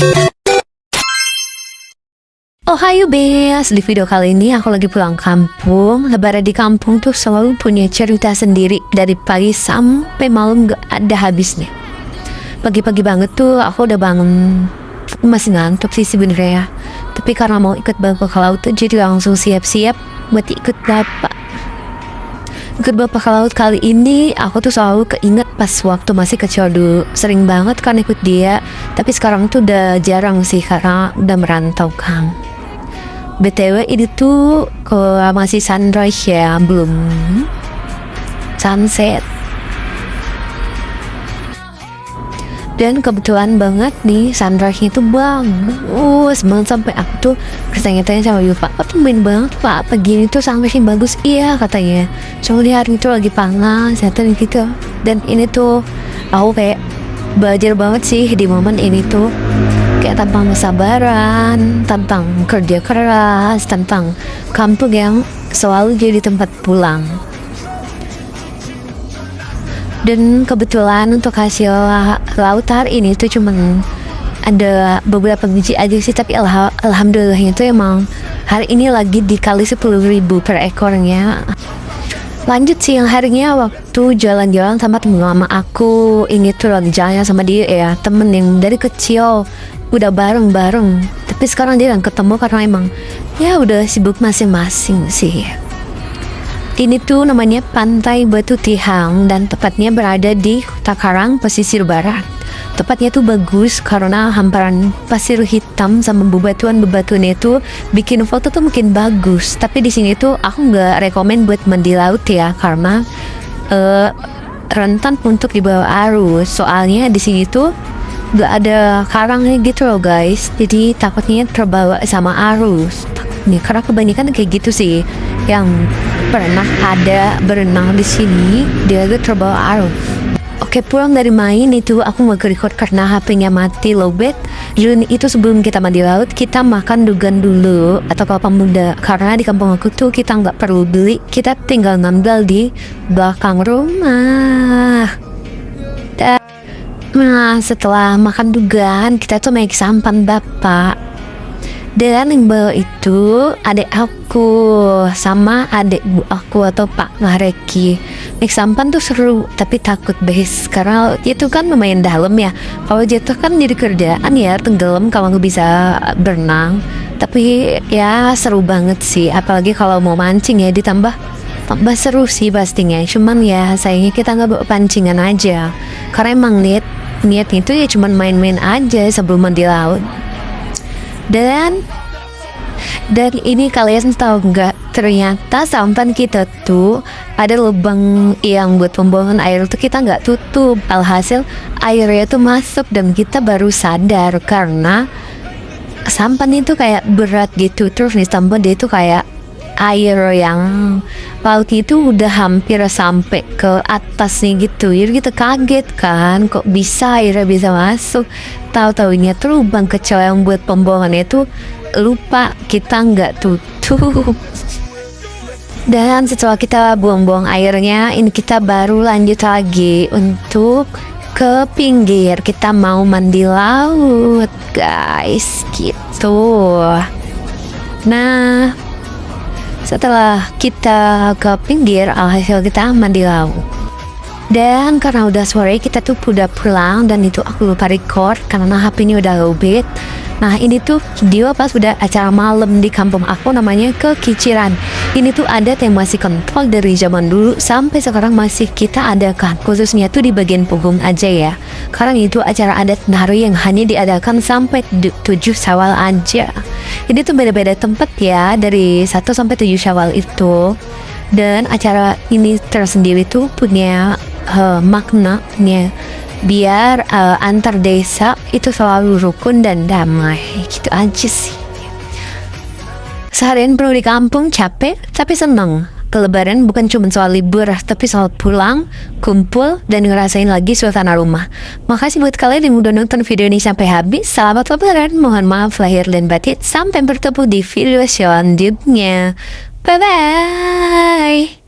Oh hayu Bes, di video kali ini aku lagi pulang kampung. Lebaran di kampung tuh selalu punya cerita sendiri. Dari pagi sampai malam gak ada habisnya. Pagi-pagi banget tuh aku udah bangun. Masih ngantuk sih sebenarnya ya. Tapi karena mau ikut bapak ke laut tuh, jadi langsung siap-siap buat ikut bapak. Ikut bapak ke laut kali ini aku tuh selalu keinget pas waktu masih kecil dulu. Sering banget kan ikut dia. Tapi sekarang tuh udah jarang sih karena udah merantau kan. BTW ini tuh masih sunrise ya, belum sunset. Dan kebetulan banget nih sunrise-nya tuh bagus banget sampai aku tuh bertanya-tanya sama Yufa, "Oh tumben banget Pak, pagi ini tuh sunrise-nya bagus." "Iya," katanya, "soalnya hari itu lagi panas dan gitu." Dan ini tuh aku kayak belajar banget sih di momen ini tuh, kayak tentang kesabaran, tentang kerja keras, tentang kampung yang selalu jadi tempat pulang. Dan kebetulan untuk hasil laut hari ini tuh cuman ada beberapa biji aja sih, tapi alhamdulillahnya tuh emang hari ini lagi dikali 10.000 per ekornya. Lanjut siang harinya waktu jalan-jalan sama temen lama aku. Ini tuh lagi jalan sama dia ya, temen yang dari kecil udah bareng-bareng, tapi sekarang dia yang ketemu karena emang ya udah sibuk masing-masing sih. Ini tuh namanya Pantai Batu Tihang dan tepatnya berada di Kota Karang, pesisir barat. Tepatnya tuh bagus karena hamparan pasir hitam sama bebatuan-bebatuannya tuh bikin foto tuh mungkin bagus. Tapi di sini tuh aku nggak rekomen buat mandi laut ya, karena rentan untuk dibawa arus. Soalnya di sini tuh nggak ada karangnya gitu loh guys, jadi takutnya terbawa sama arus. Nih karena kebanyakan kayak gitu sih yang pernah ada berenang di sini, dia tuh terbawa arus. Oke, pulang dari main itu aku mau record karena HP-nya mati lowbat. Dan itu sebelum kita mandi laut, kita makan dugan dulu atau kelapa muda. Karena di kampung aku tuh kita nggak perlu beli, kita tinggal ngambil di belakang rumah. Nah, setelah makan dugan, kita tuh naik sampan bapak. Dan yang bawa itu adik aku sama adik bu aku atau Pak Ngareki. Naik sampan tuh seru, tapi takut Bes, karena itu kan lumayan dalam ya. Kalau jatuh kan jadi kerjaan ya, tenggelam kalau nggak bisa berenang. Tapi ya seru banget sih, apalagi kalau mau mancing ya, ditambah seru sih pastinya. Cuman ya sayangnya kita nggak bawa pancingan aja, karena emang niatnya itu ya cuman main-main aja sebelum mandi laut. Dan ini kalian tahu nggak, ternyata sampan kita tuh ada lubang yang buat pembuangan air tuh kita nggak tutup. Alhasil airnya tuh masuk dan kita baru sadar karena sampan itu kayak berat gitu. Terus ditambah dia tuh kayak air yang laut itu udah hampir sampai ke atasnya gitu. Jadi kita kaget kan, kok bisa airnya bisa masuk. Tahu-taunya tuh lubang kecil yang buat pembuangannya itu lupa kita nggak tutup. Dan setelah kita buang-buang airnya, ini kita baru lanjut lagi untuk ke pinggir. Kita mau mandi laut guys gitu. Nah, setelah kita ke pinggir, alhasil kita mandi laut. Dan karena udah sore, kita tuh udah pulang. Dan itu aku lupa record karena HP-nya udah lowbat. Nah ini tuh video pas udah acara malam di kampung aku, namanya Kekiciran. Ini tuh adat yang masih kental dari zaman dulu sampai sekarang masih kita adakan. Khususnya tuh di bagian punggung aja ya, karena itu acara adat nari yang hanya diadakan sampai 7 Syawal aja. Ini tuh beda-beda tempat ya, dari 1 sampai 7 Syawal itu. Dan acara ini tersendiri tuh punya maknanya biar antar desa itu selalu rukun dan damai. Gitu aja sih. Seharian perlu di kampung capek tapi seneng. Lebaran bukan cuma soal libur, tapi soal pulang, kumpul, dan ngerasain lagi suasana rumah. Makasih buat kalian yang udah nonton video ini sampai habis. Selamat Lebaran, mohon maaf lahir dan batin. Sampai bertemu di video selanjutnya. Bye-bye.